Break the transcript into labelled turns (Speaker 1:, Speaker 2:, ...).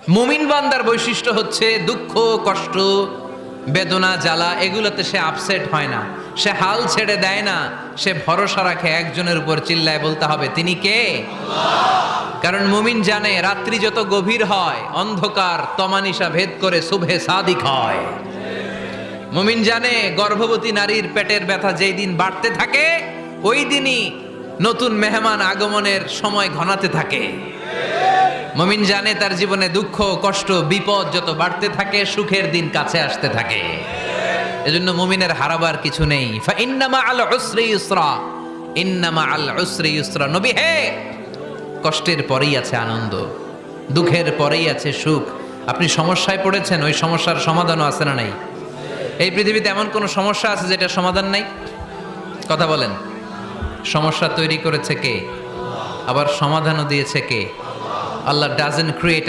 Speaker 1: মুমিন বান্দার বৈশিষ্ট্য হচ্ছে দুঃখ কষ্ট বেদনা জ্বালা এগুলোতে সে আপসেট হয় না, সে হাল ছেড়ে দেয় না, সে ভরসা রাখে একজনের উপর, চিল্লায় বলতে হবে তিনি কে? কারণ মুমিন জানে রাত্রি যত গভীর হয় অন্ধকার তমানিসা ভেদ করে শুভে সাদিক হয়। মুমিন জানে গর্ভবতী নারীর পেটের ব্যথা যেই দিন বাড়তে থাকে ওই দিনই নতুন মেহমান আগমনের সময় ঘনাতে থাকে। মুমিন জানে তার জীবনে দুঃখ কষ্ট বিপদ যত বাড়তে থাকে সুখের দিন কাছে আসতে থাকে। এজন্য মুমিনের হারাবার কিছু নেই। ফা ইন্নামা আল উসরি ইউসরা, ইন্নামা আল উসরি ইউসরা। নবী হে, কষ্টের পরেই আছে আনন্দ, দুঃখের পরেই আছে সুখ। আপনি সমস্যায় পড়েছেন, ওই সমস্যার সমাধানও আছে না নাই? এই পৃথিবীতে এমন কোন সমস্যা আছে যেটা সমাধান নাই? কথা বলেন। সমস্যা তৈরি করেছে কে? আবার সমাধানও দিয়েছে কে? আল্লাহ ডাজন্ট ক্রিয়েট